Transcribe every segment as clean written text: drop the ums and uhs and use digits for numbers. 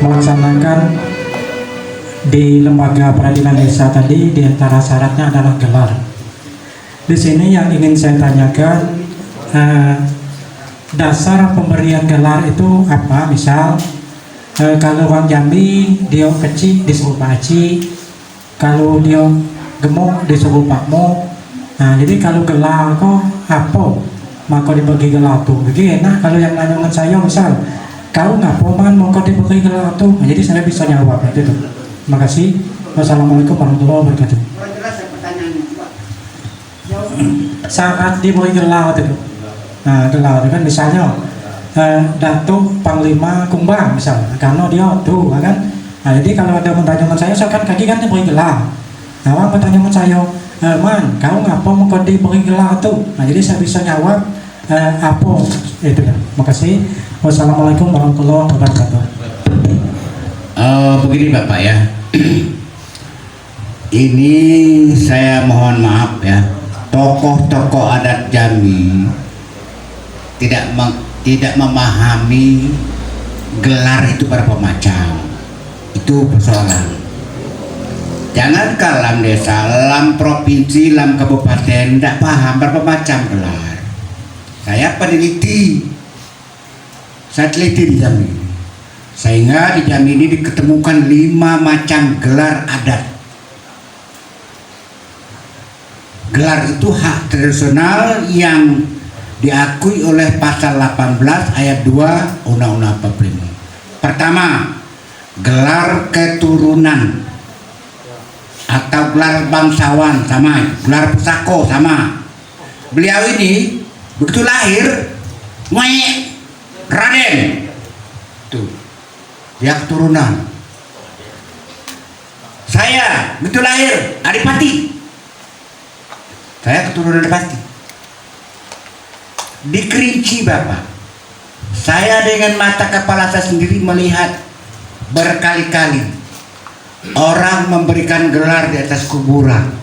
melaksanakan di lembaga peradilan desa tadi, di antara syaratnya adalah gelar. Di sini yang ingin saya tanyakan, dasar pemberian gelar itu apa? Misal kalau orang Jambi dia kecil disuruh Pak Haji, kalau dia gemuk disuruh Pak Mo. Nah, jadi kalau gelar kok apa? Maka dibagi gelar tuh. Jadi enak kalau yang nanya dengan saya, misal kau ngapo man mau kau dibagi gelar tuh. Nah, jadi saya bisa jawab itu tuh. Terima kasih. Wassalamualaikum warahmatullahi wabarakatuh. Syarat diberi gelar itu. Nah, gelar itu kan misalnya Datuk Panglima Kumbang misalnya, karena dia tuh kan. Nah, jadi kalau ada bertanya dengan saya kan kaki kan diberi gelar. Nah, orang bertanya dengan saya, man, kau ngapa mau kau diberi gelar tuh? Nah, jadi saya bisa jawab apa itu ya. Makasih. Wassalamualaikum warahmatullahi wabarakatuh. Begini Bapak ya, ini saya mohon maaf ya, tokoh-tokoh adat Jambi tidak memahami gelar itu berapa macam. Itu persoalan. Jangan lam desa, lam provinsi, lam kabupaten tidak paham berapa macam gelar. Saya peneliti, saya teliti di Jambi, sehingga di Jambi ini diketemukan 5 macam gelar adat. Gelar itu hak tradisional yang diakui oleh pasal 18 ayat 2 Undang-Undang 45. Pertama, gelar keturunan atau gelar bangsawan, sama gelar pusako sama. Beliau ini begitu lahir Raden tuh, dia keturunan. Saya begitu lahir Adipati, saya keturunan Adipati. Dikerinci Bapak, saya dengan mata kepala saya sendiri melihat berkali-kali orang memberikan gelar di atas kuburan.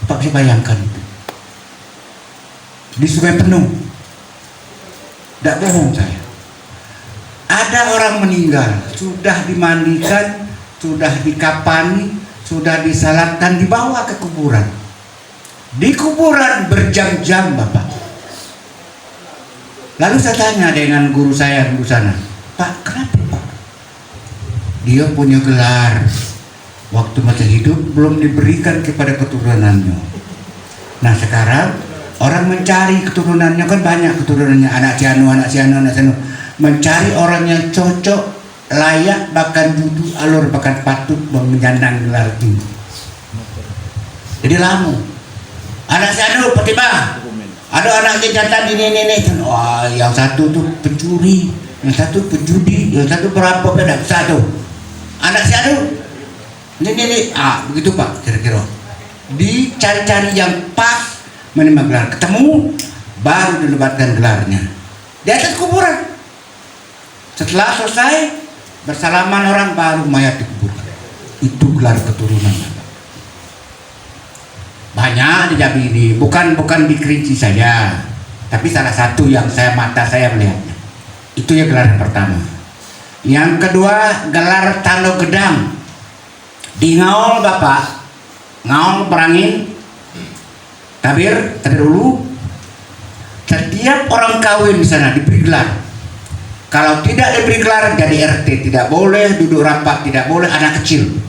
Pak, bisa bayangkan itu di Sungai Penuh. Tidak bohong saya, ada orang meninggal, sudah dimandikan, sudah dikapani, sudah disalatkan, dibawa ke kuburan. Di kuburan berjam-jam Bapak. Lalu saya tanya dengan guru saya di sana, Pak, kenapa Pak? Dia punya gelar, waktu masih hidup belum diberikan kepada keturunannya. Nah sekarang orang mencari keturunannya, kan banyak keturunannya, anak si anu, mencari orang yang cocok, layak, bahkan duduk alur, bahkan patut menyandang gelar ini. Jadi lama anak si anu petiba, ada anak jantan ini. Wah, yang satu tuh pencuri, yang satu penjudi, yang satu perampok, tidak bisa tuh. Anak si anu ini, begitu Pak, kira-kira. Dicari-cari yang pas menerima gelar, ketemu, baru dilebatkan gelarnya di atas kuburan. Setelah selesai bersalaman orang, baru mayat dikuburkan. Itu gelar keturunan. Banyak di Jambi ini, bukan di Kerinci saja, tapi salah satu yang mata saya melihatnya. Itu ya gelar yang pertama. Yang kedua, gelar Tando Gedang di Ngaol Bapak, Ngaol Perangin, tabir dulu. Setiap orang kawin di sana diberi gelar. Kalau tidak diberi gelar, jadi RT tidak boleh, duduk rapat tidak boleh, anak kecil.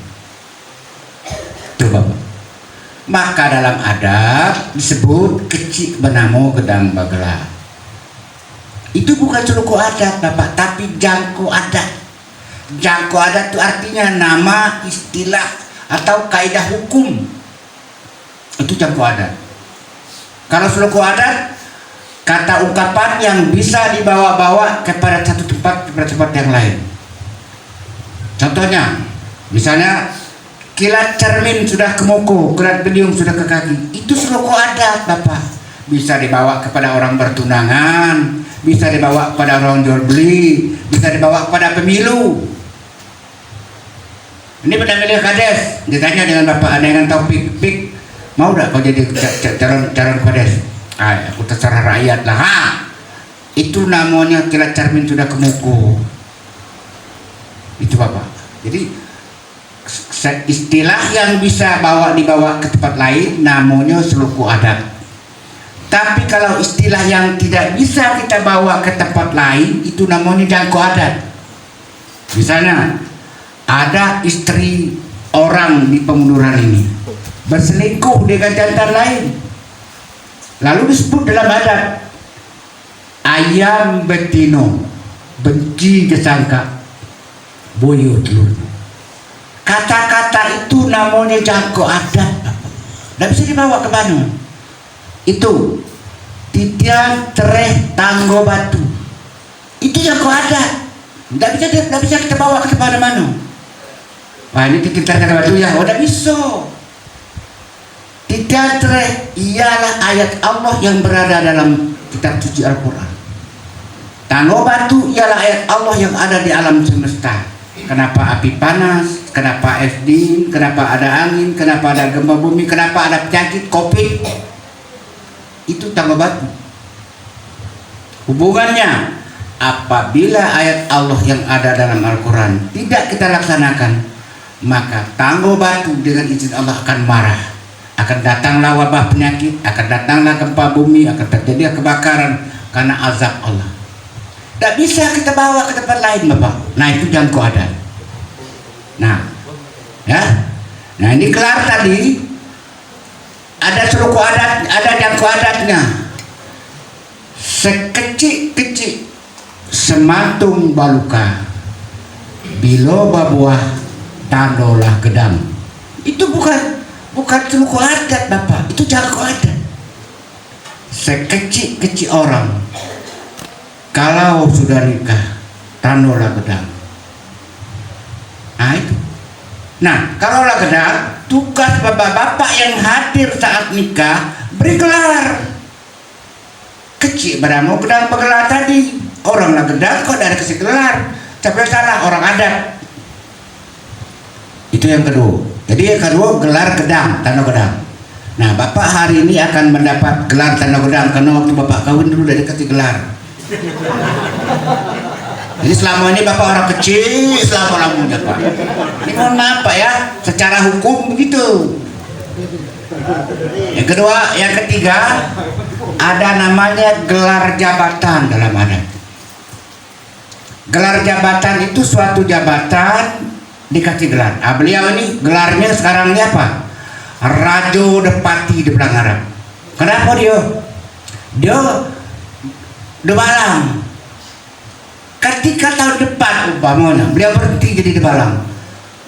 Tuh Bapak. Maka dalam adat disebut kecik benamo gedang bagela. Itu bukan suku adat Bapak, tapi jangko adat. Jangko adat itu artinya nama, istilah, atau kaidah hukum. Itu jangko adat. Kalau suku adat, kata ungkapan yang bisa dibawa-bawa kepada satu tempat kepada tempat yang lain. Contohnya, misalnya kilat cermin sudah ke moko, kilat beliung sudah ke kaki. Itu suku adat Bapak. Bisa dibawa kepada orang bertunangan, bisa dibawa kepada orang jual beli, bisa dibawa kepada pemilu. Ini pada milih kades, ditanya dengan Bapak, dengan Taufik, Pik, mau tidak kau jadi calon kades? Aku terserah rakyat lah. Itu namanya kilat cermin sudah ke moko. Itu Bapak. Jadi istilah yang bisa dibawa ke tempat lain namanya suku adat. Tapi kalau istilah yang tidak bisa kita bawa ke tempat lain itu namanya jangkau adat. Misalnya ada istri orang di Pemunduran ini berselingkuh dengan jantan lain, lalu disebut dalam adat ayam betino benci kesangka boyo telur. Kata-kata itu namanya jangkau adat, tidak bisa dibawa ke mana. Itu titian tereh tanggo batu, itu jangkau adat, tidak bisa kita bawa ke mana-mana. Wah, ini titian tanggo batu ya, tidak bisa. Titian tereh ialah ayat Allah yang berada dalam kitab suci Al-Quran. Tanggo batu ialah ayat Allah yang ada di alam semesta. Kenapa api panas, kenapa es dingin, kenapa ada angin, kenapa ada gempa bumi, kenapa ada penyakit COVID, itu tanggo batu. Hubungannya, apabila ayat Allah yang ada dalam Al-Quran tidak kita laksanakan, maka tanggo batu dengan izin Allah akan marah. Akan datanglah wabah penyakit, akan datanglah gempa bumi, akan terjadi kebakaran karena azab Allah. Tidak bisa kita bawa ke tempat lain, Bapak. Nah, itu jangkau adat. Nah, ya. Nah, ini kelar tadi. Ada suku adat, ada jangkau adatnya. Sekecil-kecil semantung baluka, bilo babuah tandolah gedang. Itu bukan suku adat, Bapak. Itu jangkau adat. Sekecil-kecil orang, kalau sudah nikah, tandolah gedang. Nah itu. Nah, kalau lah gedang, tugas bapak-bapak yang hadir saat nikah beri gelar. Kecil pada mau gedang bergelar tadi. Orang lah gedang kok dari kasih gelar. Tapi salah, orang adat. Itu yang kedua. Jadi yang kedua gelar gedang, tanda gedang. Nah, bapak hari ini akan mendapat gelar tanda gedang karena waktu bapak kawin dulu udah dikasih gelar. Jadi selama ini bapak orang kecil, selama lamanya Pak. Ini mohon maaf Pak ya, secara hukum begitu. Yang kedua, yang ketiga, ada namanya gelar jabatan dalam adat. Gelar jabatan itu suatu jabatan dikasih gelar. Nah, beliau ini gelarnya sekarang ini apa? Rajo Depati di Belang Arab. Kenapa dia? Dia Debalang. Ketika tahun depan umpamanya beliau berhenti jadi Debalang,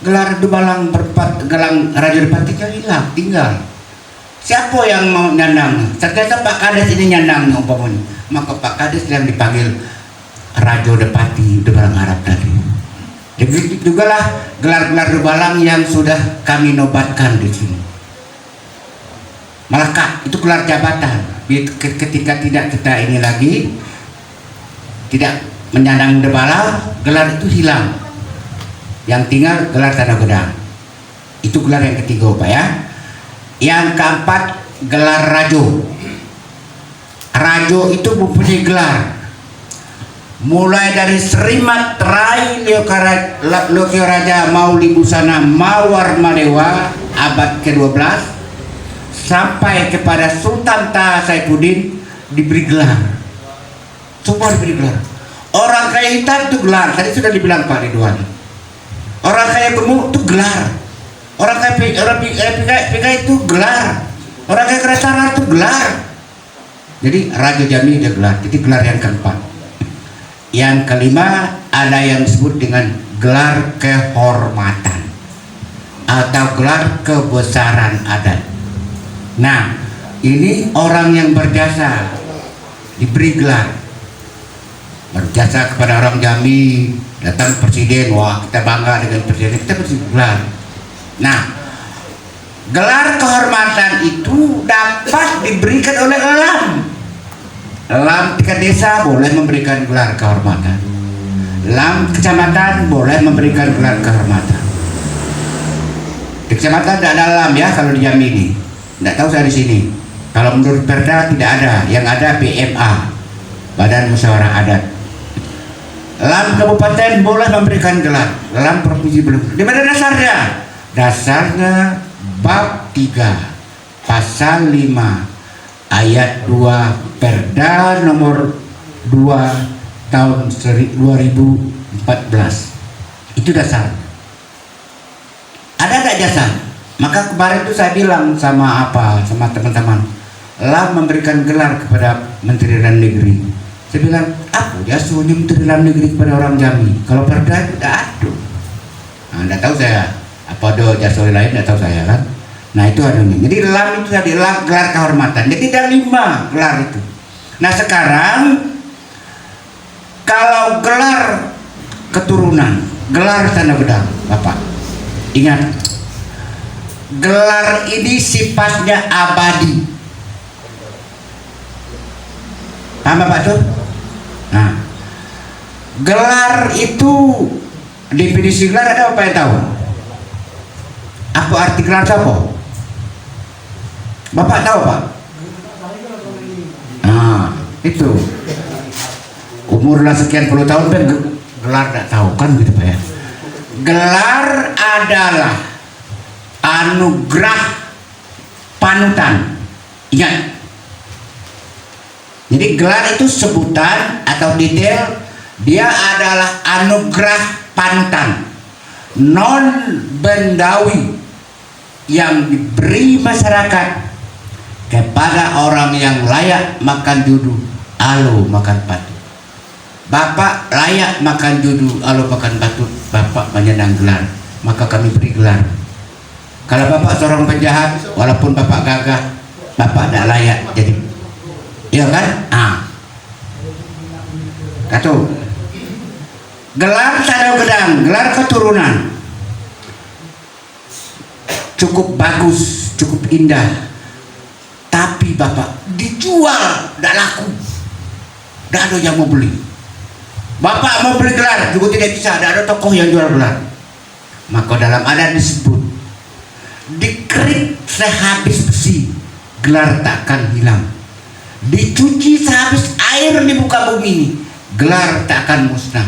gelar Debalang gelang Raja Depati hilang, tinggal. Siapa yang mau nyandang? Ternyata Pak Kades ini nyandang umpamanya, maka Pak Kades yang dipanggil Raja Depati Debalang Arab tadi. Begitu juga lah gelar-gelar Debalang yang sudah kami nobatkan di sini. Melekat itu gelar jabatan. Ketika tidak kita ini lagi tidak menyandang Debalang, gelar itu hilang. Yang tinggal gelar tanda gedang. Itu gelar yang ketiga Pak ya. Yang keempat gelar Rajo. Rajo itu mempunyai gelar. Mulai dari Serimat Rai Lokyo Raja Mauli Busana Mawar Malewa abad ke-12 sampai kepada Sultan Taha Saifuddin diberi gelar. Semua diberi gelar. Orang kaya hitam itu gelar, tadi sudah dibilang Pak Ridwan. Orang kaya gemuk itu gelar. Orang kaya PK itu gelar. Orang kaya Keresaran itu gelar. Jadi Raja Jambi ada gelar. Itu gelar yang keempat. Yang kelima ada yang disebut dengan gelar kehormatan atau gelar kebesaran adat. Nah, ini orang yang berjasa diberi gelar. Berjasa kepada orang Jambi, datang presiden, wah kita bangga dengan presiden, kita beri gelar. Nah, gelar kehormatan itu dapat diberikan oleh elam. Elam tingkat desa boleh memberikan gelar kehormatan. Elam kecamatan boleh memberikan gelar kehormatan. Di kecamatan tidak ada elam ya kalau di Jambi ini. Tidak tahu saya di sini. Kalau menurut Perda tidak ada, yang ada PMA, Badan Musyawarah Adat. Lam kabupaten boleh memberikan gelar, lam provinsi belum. Di mana dasarnya? Dasarnya bab 3 pasal 5 ayat 2 Perda nomor 2 tahun 2014. Itu dasar. Ada nggak dasar? Maka kemarin itu saya bilang sama teman-teman, lam memberikan gelar kepada Menteri Dalam Negeri. Saya bilang, aku jasuhnya Menteri Dalam Negeri kepada orang Jambi. Kalau perda itu tidak ada. Nah, tidak tahu saya. Apa ada jasuh lain, tidak tahu saya kan. Nah itu adanya. Jadi lam itu tadi gelar kehormatan. Jadi ada 5 gelar itu. Nah sekarang kalau gelar keturunan, gelar tanda gedang, Bapak ingat, gelar ini sifatnya abadi. Paham Bapak tuh? Nah, gelar itu definisi gelar ada apa yang tahu? Apa arti gelar siapa? Bapak tahu Pak? Nah, itu umur lah sekian puluh tahun kan gelar tidak tahu kan gitu Pak ya. Gelar adalah anugerah panutan. Ingat. Jadi gelar itu sebutan atau detail, dia adalah anugerah panutan non bendawi yang diberi masyarakat kepada orang yang layak makan judu, alo makan patut. Bapak layak makan judu, alo makan patut, Bapak menyandang gelar, maka kami beri gelar. Kalau Bapak seorang penjahat, walaupun Bapak gagah, Bapak tidak layak jadi. Iya kan? Satu. Gelar tanda gedang, gelar keturunan cukup bagus, cukup indah. Tapi Bapak dijual, tidak laku, tidak ada yang mau beli. Bapak mau beli gelar juga tidak bisa, tidak ada tokoh yang jual gelar. Maka dalam adat disebut, dikerik sehabis besi, gelar takkan hilang. Dicuci sehabis air di muka bumi ini, gelar tak akan musnah.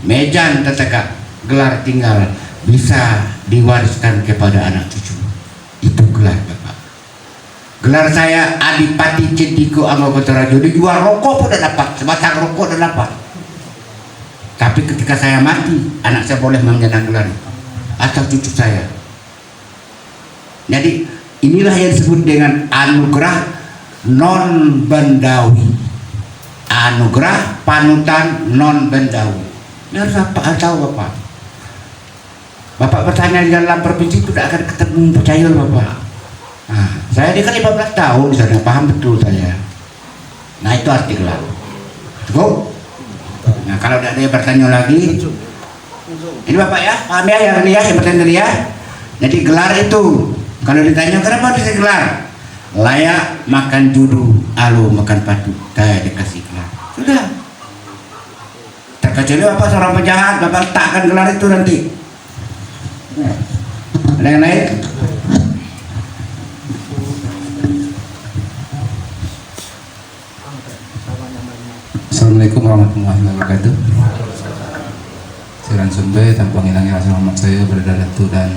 Mejan tertegak, gelar tinggal, bisa diwariskan kepada anak cucu. Itu gelar Bapak. Gelar saya Adipati Cendiko Anggotarajo, dijual rokok pun tidak dapat, sebatang rokok tidak dapat. Tapi ketika saya mati, anak saya boleh menyandang gelar atau cucu saya. Jadi inilah yang disebut dengan anugerah non bendawi, anugerah panutan non bendawi. Ini harus apa? Tahu Bapak. Bapak bertanya di dalam provinsi itu tidak akan ketemu percaya Bapak. Nah, saya di kan 15 tahun di sana, paham betul saya. Nah itu arti gelar. Cukup. Nah kalau tidak ada yang bertanya lagi, ini Bapak ya, paham ya yang ini ya, yang bertanya tadi ya. Jadi gelar itu kalau ditanya kenapa bisa gelar? Layak makan judu, alo makan patut, saya dikasih gelar. Sudah. Terkecuali Bapak seorang penjahat, Bapak letakkan gelar itu nanti. Ada yang lain? Assalamualaikum warahmatullahi wabarakatuh. Siran Sumbe tanpa ngilangnya rasa hormat saya kepada Datuk dan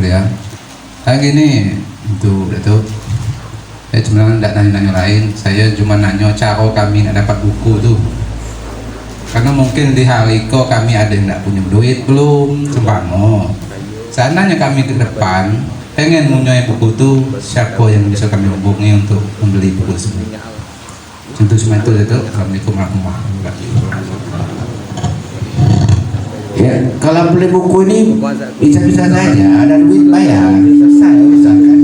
beliau. Kayak gini, untuk Datuk. Saya sebenarnya tidak nanya-nanya lain, saya cuma nanya cara kami nak dapat buku tuh. Karena mungkin di hari itu kami ada yang tidak punya duit belum, sembako. Seandainya kami ke depan pengen punya buku tuh, siapa yang bisa kami hubungi untuk membeli buku tersebut. Untuk semua itu Assalamualaikum warahmatullahi wabarakatuh. Ya, kalau beli buku ini bisa-bisa saja, ada duit bayar, selesai usahakan.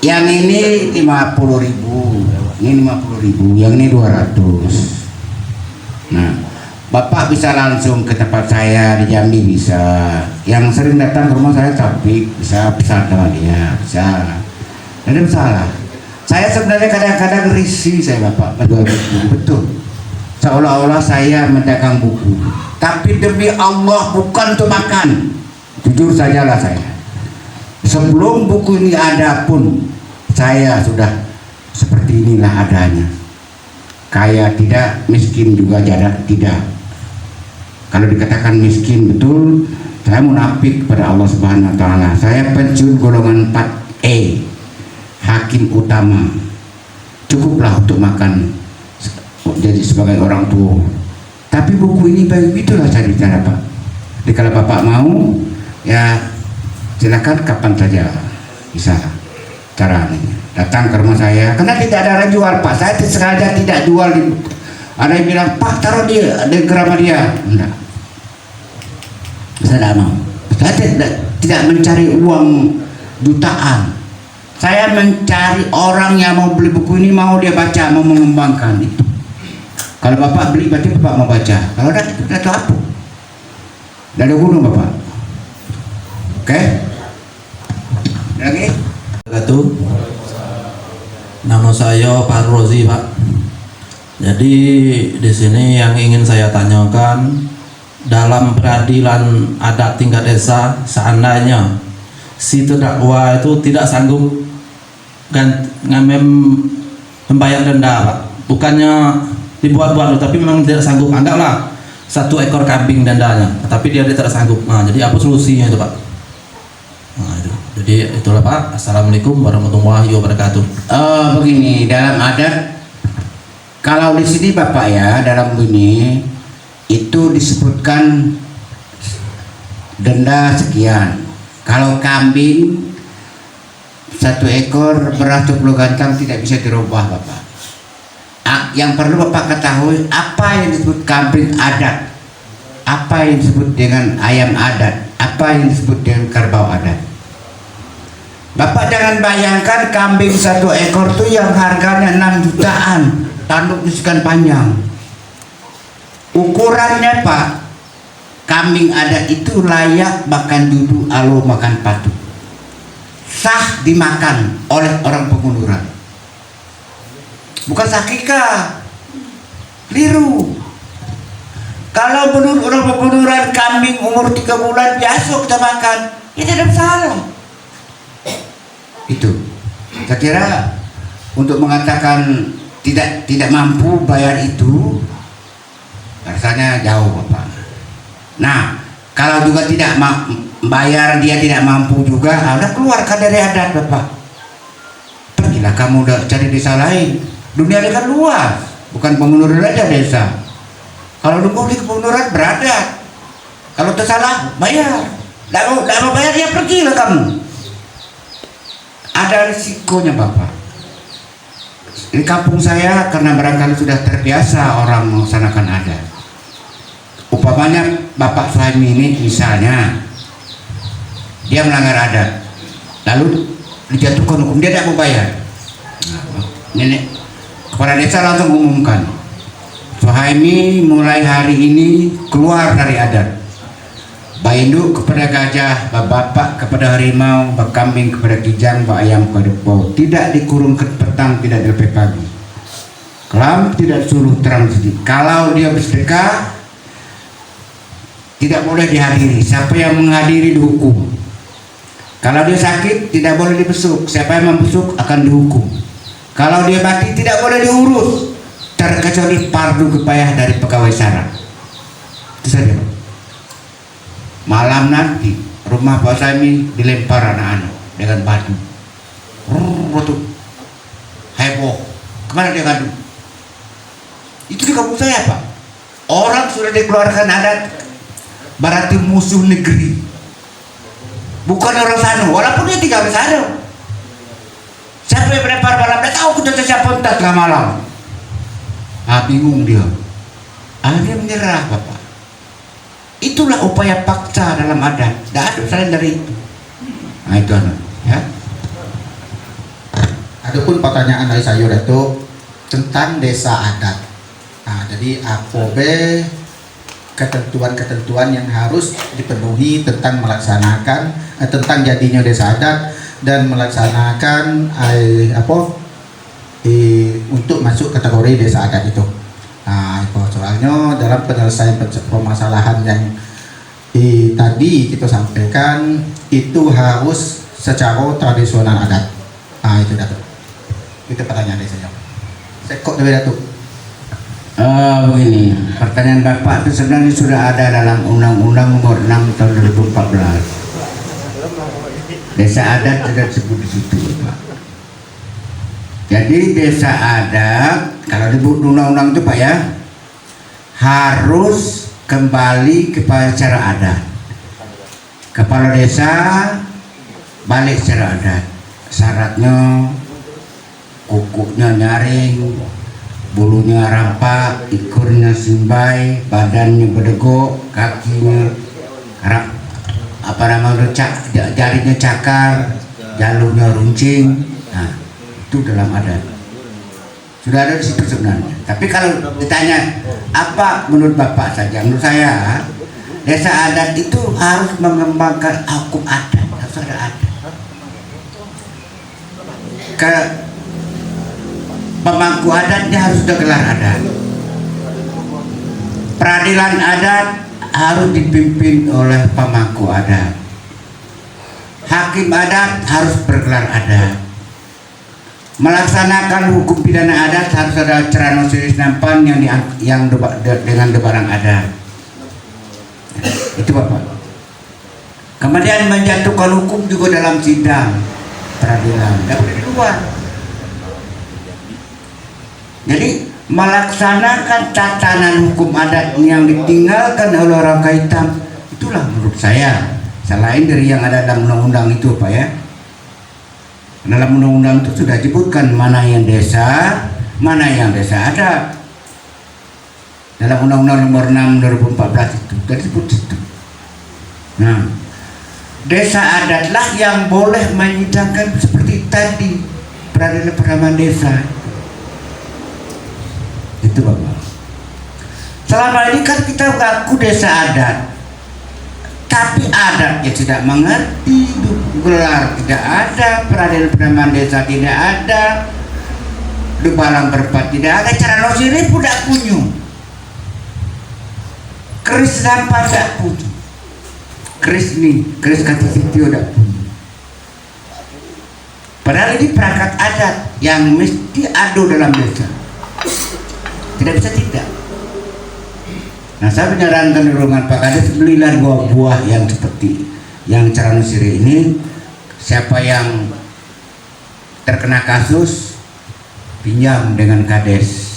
Yang ini 50.000, ini 50.000, yang ini 200. Nah, Bapak bisa langsung ke tempat saya di Jambi bisa. Yang sering datang ke rumah saya tapi bisa pesan sama dia, bisa. Tidak masalah. Saya sebenarnya kadang-kadang risih saya Bapak menjual buku, betul. Seolah-olah saya mendagang buku, tapi demi Allah bukan untuk makan. Jujur sajalah saya. Sebelum buku ini ada pun saya sudah seperti inilah adanya. kaya tidak, miskin juga tidak. Kalau dikatakan miskin betul, saya munafik kepada Allah Subhanahu wa taala. Saya pensiun golongan 4E, hakim utama. Cukuplah untuk makan jadi sebagai orang tua. Tapi buku ini begitulah saya bicara, Pak. Jadi kalau Bapak mau, ya silakan kapan saja bisa caranya datang ke rumah saya, karena tidak ada orang jual, Pak. Saya sengaja tidak jual. Ada yang bilang, Pak taruh dia di gerama dia. Enggak, saya tidak mau. Saya tidak mencari uang jutaan. Saya mencari orang yang mau beli buku ini, mau dia baca, mau mengembangkan itu. Kalau Bapak beli berarti Bapak mau baca. Kalau tidak, itu tidak tahu apa. Dari gunung Bapak. Oke? Lagi? Nama saya Pak Rozi, Pak. Jadi di sini yang ingin saya tanyakan, dalam peradilan adat tingkat desa, seandainya si terdakwa itu tidak sanggup membayar denda, Pak. Bukannya dibuat-buat, tapi memang tidak sanggup. Anggaplah 1 ekor kambing dendanya, tapi dia tidak sanggup. Nah, jadi apa solusinya itu, Pak? Nah, itu. Jadi itulah, Pak. Assalamualaikum warahmatullahi wabarakatuh. Begini, dalam adat, kalau di sini Bapak ya, dalam bunyi itu disebutkan denda sekian. Kalau kambing 1 ekor, beras 10 gantang tidak bisa dirubah, Bapak. Yang perlu Bapak ketahui, apa yang disebut kambing adat, apa yang disebut dengan ayam adat, apa yang disebut dengan kerbau adat. Bapak jangan bayangkan kambing 1 ekor tuh yang harganya 6 jutaan, tanduk sekian panjang. Ukurannya, Pak, kambing adat itu layak makan duduk, alo makan patuk, sah dimakan oleh orang pengunduran. Bukan sakika, keliru. Kalau menurut orang pengunduran kambing umur 3 bulan biasa kita makan, ya tidak salah. Itu saya kira untuk mengatakan tidak mampu bayar itu rasanya jauh, Bapak. Nah, kalau juga tidak bayar, dia tidak mampu juga, udah keluarkan dari adat, Bapak. Pergilah kamu udah cari desa lain. Dunia ini kan luas, bukan pengunduran aja desa. Kalau nunggu di pengunduran beradat, kalau tersalah bayar. Tidak mau bayar, ya pergilah kamu. Ada risikonya, Bapak. Di kampung saya, karena barangkali sudah terbiasa orang melaksanakan adat. Umpamanya Bapak Suhaimi ini misalnya dia melanggar adat, lalu dijatuhkan hukum, dia tidak mau bayar. Nenek kepala desa langsung umumkan, Suhaimi mulai hari ini keluar dari adat. Bainduk kepada gajah, bapak kepada harimau, bakambing kepada kijang, ayam kepada bau. Tidak dikurung ke petang, tidak dilepas pagi. Kelam tidak disuruh terang sedikit. Kalau dia bersedekah, tidak boleh dihadiri. Siapa yang menghadiri dihukum. Kalau dia sakit, tidak boleh dibesuk. Siapa yang membesuk akan dihukum. Kalau dia mati, tidak boleh diurus, terkecuali fardu kifayah dari pegawai syarat. Itu saja. Malam nanti rumah Pak Suhaimi dilempar anak-anak dengan batu. Betul. Heboh. Kemana dia ngadu? Itu di kampung saya, Pak. Orang sudah dikeluarkan adat, berarti musuh negeri. Bukan orang sana, walaupun dia tinggal di sana. Siapa yang melempar malam? Dia tahu kita siapa entah tengah malam. Bingung dia. Akhirnya menyerah, Bapak. Itulah upaya paksa dalam adat. Tidak ada selain dari itu. Nah itu anak, ya. Adapun pertanyaan dari saya itu tentang desa adat. Nah, jadi APOB ketentuan-ketentuan yang harus dipenuhi tentang melaksanakan tentang jadinya desa adat dan melaksanakan untuk masuk kategori desa adat itu. Nah, itu soalnya dalam penyelesaian permasalahan yang tadi kita sampaikan itu harus secara tradisional adat. Nah, itu Datuk. Itu pertanyaan dari saya. Sekok dari Datuk. Begini, pertanyaan Bapak itu sebenarnya sudah ada dalam Undang-Undang Nomor 6 Tahun 2014. Desa adat tidak disebut di situ, Pak. Jadi desa adat kalau disebut undang-undang itu Pak ya, harus kembali kepada cara adat. Kepala desa balik secara adat. Syaratnya kukunya nyaring, bulunya rampak, ikurnya simbai, badannya bedegok, kakinya jarinya cakar, jalurnya runcing. Nah, itu dalam adat. Sudah ada di situ sebenarnya. Tapi kalau ditanya apa menurut Bapak saja, menurut saya desa adat itu harus mengembangkan hukum adat, harus ada adat. Ke pemangku adatnya harus ada gelar adat. Peradilan adat harus dipimpin oleh pemangku adat. Hakim adat harus bergelar adat. Melaksanakan hukum pidana adat harus ada cerano siris nampan dengan debaran adat. Itu Bapak. Kemudian menjatuhkan hukum juga dalam sidang peradilan, tidak boleh di luar. Jadi melaksanakan tatanan hukum adat yang ditinggalkan oleh orang kaitan, itulah menurut saya, selain dari yang ada dalam undang-undang itu Pak ya. Dalam undang-undang itu sudah disebutkan mana yang desa adat. Dalam Undang-Undang Nomor 6 2014 itu sudah disebut situ. Nah, desa adatlah yang boleh menyidangkan seperti tadi peradilan desa. Itu Bapak. Selama ini kan kita mengaku desa adat, tapi adatnya tidak mengerti, gelar tidak ada, peradilan desa tidak ada, Dubalang Perpat tidak ada, cara nosiri pun tidak punya, keris sampah tidak punya, keris kata sitio tidak punya. Padahal ini perangkat adat yang mesti ada dalam desa, tidak bisa tidak. Nah, saya menyarankan dorongan Pak Kades, belilah buah-buah yang seperti yang cara siri ini. Siapa yang terkena kasus pinjam dengan Kades,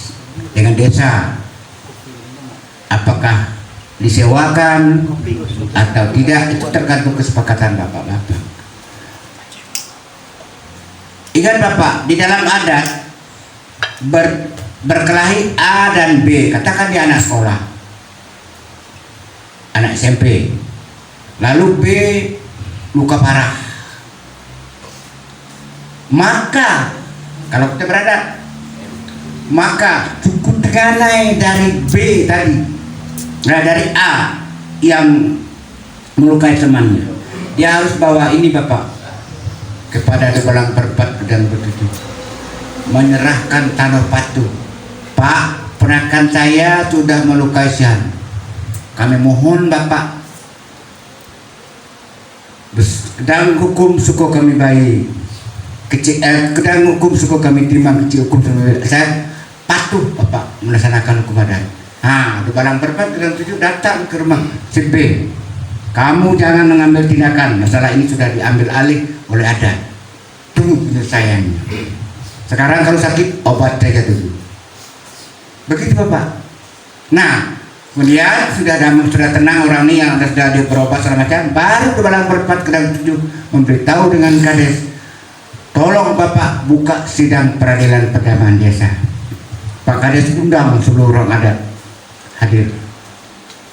dengan desa, apakah disewakan atau tidak, itu tergantung kesepakatan bapak-bapak. Ingat Bapak, di dalam adat berkelahi A dan B, katakan dia anak sekolah, anak SMP, lalu B luka parah, maka kalau kita beradat, maka cukup teganai dari B tadi, nah dari A yang melukai temannya, dia harus bawa ini Bapak kepada Dubalang Perpat dan begitu, menyerahkan tanah patuh. Pak, ponakan saya sudah melukai Sian, kami mohon Bapak, kedang hukum suku kami baik, kedang hukum suku kami terima, kecil hukum saya patuh Bapak melaksanakan hukum adat. Nah, Dubalang Perpat kedang 7 datang ke rumah si B, kamu jangan mengambil tindakan, masalah ini sudah diambil alih oleh adat, tunggu penyelesaiannya. Sekarang kalau sakit obat saja dulu, begitu Bapak. Nah, kemudian sudah tenang orang ini yang sudah berobat segala macam, baru Dubalang Perpat kedang 7 memberitahu dengan Kades, tolong Bapak buka sidang peradilan perdamaian desa. Pak Kades undang seluruh orang adat hadir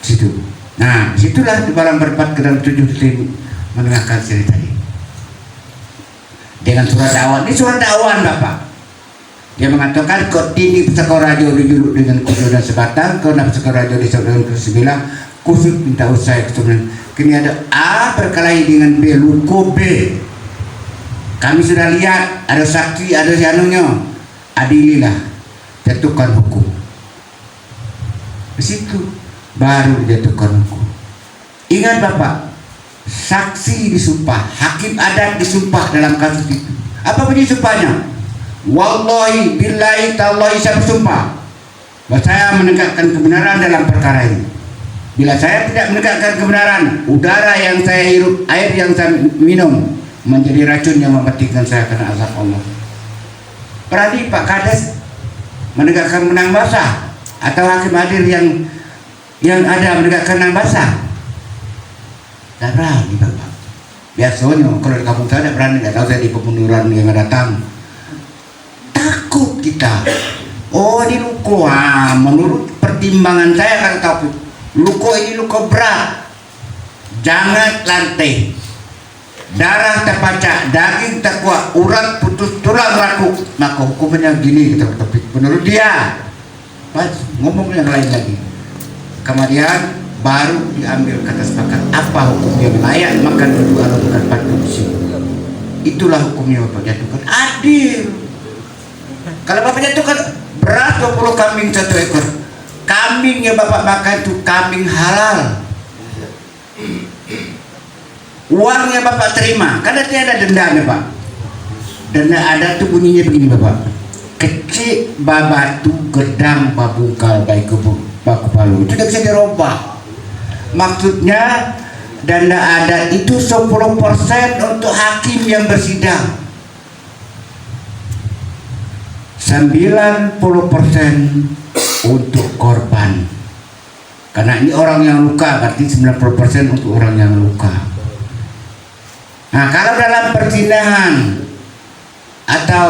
situ. Nah, disitulah Dubalang Perpat kedang 7 mendengarkan cerita ini dengan surat dakwaan. Ini surat dakwaan Bapak. Dia mengatakan kau tinggi Pusaka dijuluk dengan kudu dan sebatang, kau nak Pusaka disebut dengan kudu 9, kusut minta usai keturunan. Kini ada A berkelahi dengan B, luko B. Kami sudah lihat ada saksi, ada sianunya, adililah, jatuhkan hukum. Di situ baru dijatuhkan hukum. Ingat Bapak, saksi disumpah, hakim adat disumpah dalam kasus itu. Apa bunyi sumpahnya? Wallahi billahi tallahi, saya bersumpah bahwa saya menegakkan kebenaran dalam perkara ini. Bila saya tidak menegakkan kebenaran, udara yang saya hirup, air yang saya minum menjadi racun yang mematikan saya kena azab Allah. Berani Pak Kades menegakkan menang basah atau hakim hadir yang ada menegakkan menang basah? Tidak berani Bapak. Biasanya kalau di kampung saya tidak berani, tidak tahu saya di kemunduran yang datang. Takut kita. Oh ini luko, menurut pertimbangan saya kan tahu luko ini luko berat, jangan lantai, darah terpacak, daging tak kuat, urat putus, tulang rapuh, maka hukumnya gini kita tapi menurut dia. Pas ngomong yang lain lagi, kemudian baru diambil kata sepakat apa hukumnya layak makan dulu atau bukan patut. Itulah hukumnya Bapak jatuhkan adil. Kalau Bapak jatuhkan beras 20 kambing 1 ekor, kambing yang Bapak makan itu kambing halal, uangnya Bapak terima karena tiada dendanya Pak. Denda ada tuh bunyinya begini Bapak, kecil babatu gedang babungkal baik baku palu itu tidak bisa dirubah. Maksudnya denda adat itu 10% untuk hakim yang bersidang, 90% untuk korban. Karena ini orang yang luka, berarti 90% untuk orang yang luka. Nah, kalau dalam perzinahan atau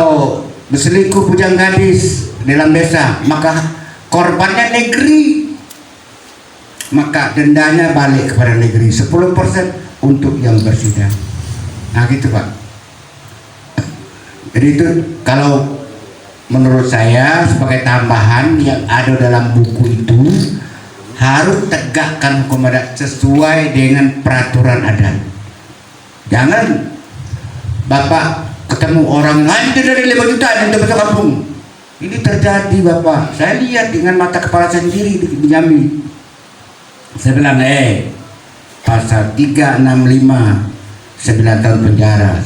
berselingkuh bujang gadis dalam desa, maka korbannya negeri, maka dendanya balik kepada negeri, 10% untuk yang bersidang. Nah gitu Pak. Jadi itu kalau menurut saya sebagai tambahan yang ada dalam buku itu harus tegakkan hukum adat sesuai dengan peraturan adat. Jangan Bapak ketemu orang lain dari 5 juta dan dapat kampung. Ini terjadi Bapak. Saya lihat dengan mata kepala saya sendiri di Jambi. Saya bilang pasal 365 9 tahun penjara.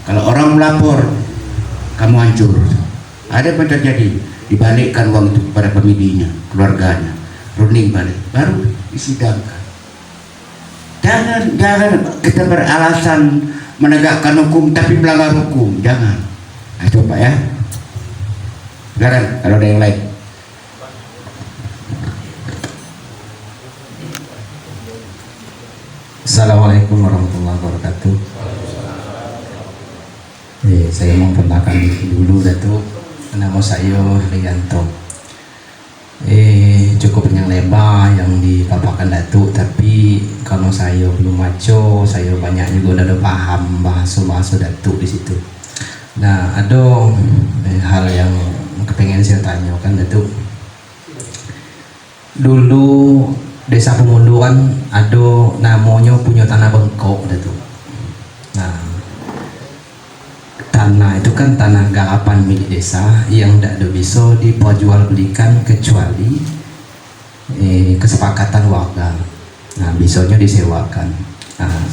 Kalau orang melapor kamu hancur. Ada apa terjadi? Dibalikkan uang itu kepada pemilihnya, keluarganya, running balik, baru disidangkan. Jangan kita beralasan menegakkan hukum tapi melanggar hukum, jangan. Nah, itu Pak ya. Sekarang kalau ada yang lain. Assalamualaikum warahmatullahi wabarakatuh. Saya mau perkenalkan dulu Datuk. Nama saya Rianto. Cukup yang lebar yang dipaparkan Datuk, tapi kalau saya belum maco, saya banyak juga ada paham bahasa Datuk di situ. Nah, ada hal yang kepengen saya tanyakan Datuk. Dulu Desa Pemunduran ada namanya punya tanah bengkok Datuk. Nah, tanah itu kan tanah garapan milik desa yang tidak bisa diperjualbelikan kecuali kesepakatan warga. Nah, bisanya disewakan. Nah,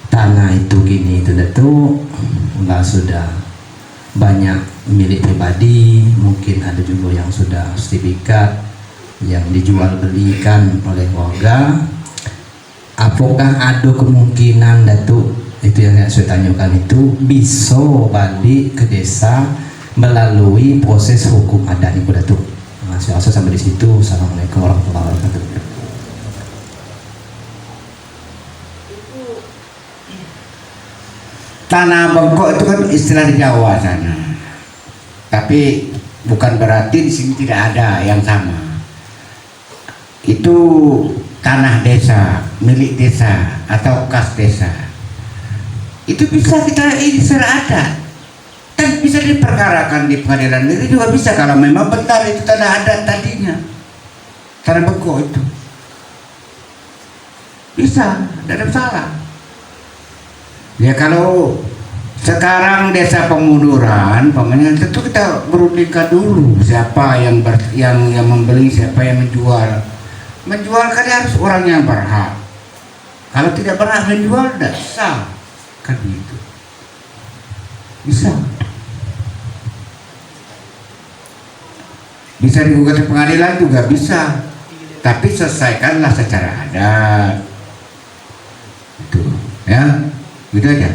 tanah itu gini itu Datuk, nggak sudah banyak milik pribadi, mungkin ada juga yang sudah sertifikat yang dijual belikan oleh warga. Apakah ada kemungkinan Datuk, itu yang saya tanyakan itu, bisa balik ke desa melalui proses hukum adat itu Datuk? Nah, saya rasa sampai di situ. Assalamualaikum warahmatullahi wabarakatuh. Tanah bengkok itu kan istilah di Jawa sana, tapi bukan berarti di sini tidak ada yang sama. Itu tanah desa, milik desa atau kas desa. Itu bisa kita ini secara adat dan bisa diperkarakan di pengadilan negeri juga bisa kalau memang benar itu tanah adat tadinya, tanah bengkok itu bisa, tidak ada masalah. Ya kalau sekarang desa Pemunduran, pamannya tentu kita berundingkan dulu siapa yang membeli, siapa yang menjual. Menjual kan harus orang yang berhak. Kalau tidak berhak menjual, tidak sah. Kan gitu. Bisa. Bisa digugat ke pengadilan juga bisa, tapi selesaikanlah secara adat. Itu, ya, gitu aja.